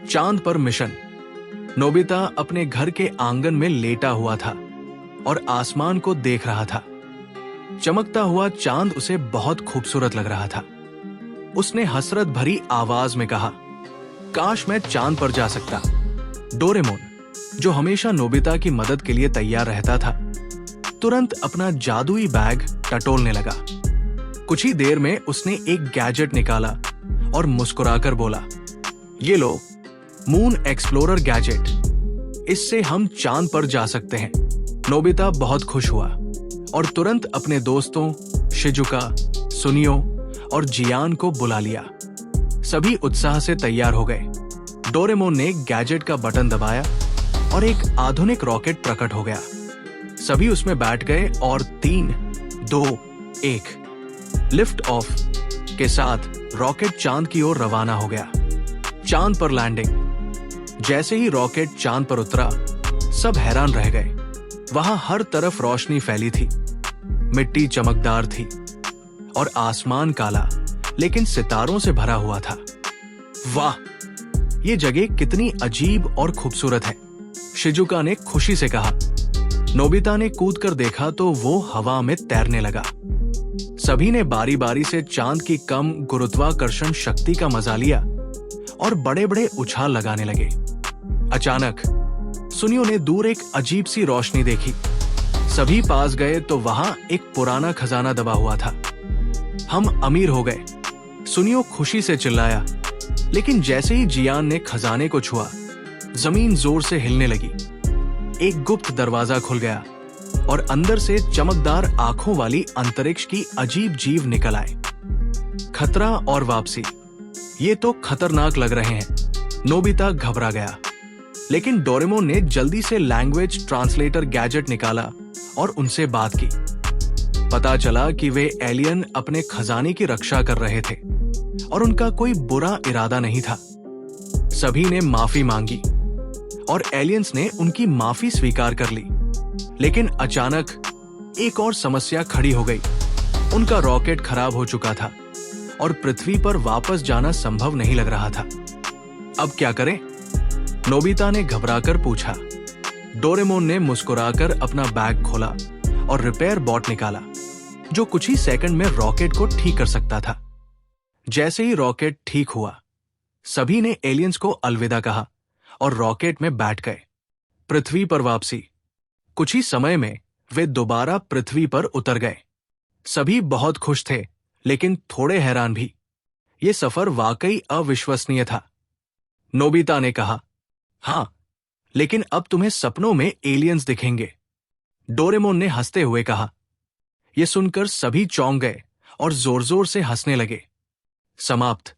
चांद पर mission. Nobita अपने घर के आंगन में लेटा हुआ था और आसमान को देख रहा था। चमकता हुआ चांद उसे बहुत खूबसूरत लग रहा था। उसने हसरत भरी आवाज में कहा, काश मैं चांद पर जा सकता। डोरेमोन, जो हमेशा नोबिता की मदद के लिए तैयार रहता था, तुरंत अपना जादुई बैग टटोलने लगा। कुछ ही देर में उसने एक गैजेट निकाला और मुस्कुराकर बोला, ये लो, मून एक्सप्लोरर गैजेट। इससे हम चांद पर जा सकते हैं। नोबिता बहुत खुश हुआ और तुरंत अपने दोस्तों शिजुका, सुनियो और जियान को बुला लिया। सभी उत्साह से तैयार हो गए। डोरेमोन ने गैजेट का बटन दबाया और एक आधुनिक रॉकेट प्रकट हो गया। सभी उसमें बैठ गए और 3, 2, 1 लिफ्ट ऑफ के साथ रॉकेट चांद की ओर रवाना हो गया। चांद पर लैंडिंग। जैसे ही रॉकेट चांद पर उतरा, सब हैरान रह गए। वहां हर तरफ रोशनी फैली थी, मिट्टी चमकदार थी और आसमान काला लेकिन सितारों से भरा हुआ था। वाह, ये जगह कितनी अजीब और खूबसूरत है, शिजुका ने खुशी से कहा। नोबिता ने कूदकर देखा तो वो हवा में तैरने लगा। सभी ने बारी बारी से चांद की कम गुरुत्वाकर्षण शक्ति का मजा लिया और बड़े बड़े उछाल लगाने लगे। अचानक सुनियो ने दूर एक अजीब सी रोशनी देखी। सभी पास गए तो वहां एक पुराना खजाना दबा हुआ था। हम अमीर हो गए, सुनियो खुशी से चिल्लाया। लेकिन जैसे ही जियान ने खजाने को छुआ, जमीन जोर से हिलने लगी। एक गुप्त दरवाजा खुल गया और अंदर से चमकदार आंखों वाली अंतरिक्ष की अजीब जीव निकल आए। खतरा और वापसी, ये तो खतरनाक लग रहे हैं। नोबिता घबरा गया, लेकिन डोरेमोन ने जल्दी से लैंग्वेज ट्रांसलेटर गैजेट निकाला और उनसे बात की। पता चला कि वे एलियन अपने खजाने की रक्षा कर रहे थे और उनका कोई बुरा इरादा नहीं था। सभी ने माफी मांगी और एलियंस ने उनकी माफी स्वीकार कर ली। लेकिन अचानक एक और समस्या खड़ी हो गई। उनका रॉकेट खराब हो चुका था और पृथ्वी पर वापस जाना संभव नहीं लग रहा था। अब क्या करें? नोबिता ने घबराकर पूछा। डोरेमोन ने मुस्कुराकर अपना बैग खोला और रिपेयर बॉट निकाला, जो कुछ ही सेकंड में रॉकेट को ठीक कर सकता था। जैसे ही रॉकेट ठीक हुआ, सभी ने एलियंस को अलविदा कहा और रॉकेट में बैठ गए। पृथ्वी पर वापसी। कुछ ही समय में वे दोबारा पृथ्वी पर उतर गए। सभी बहुत खुश थे, लेकिन थोड़े हैरान भी। ये सफर वाकई अविश्वसनीय था। नोबिता ने कहा, हाँ, लेकिन अब तुम्हें सपनों में एलियंस दिखेंगे। डोरेमोन ने हंसते हुए कहा। यह सुनकर सभी चौंक गए और जोर जोर से हंसने लगे। समाप्त।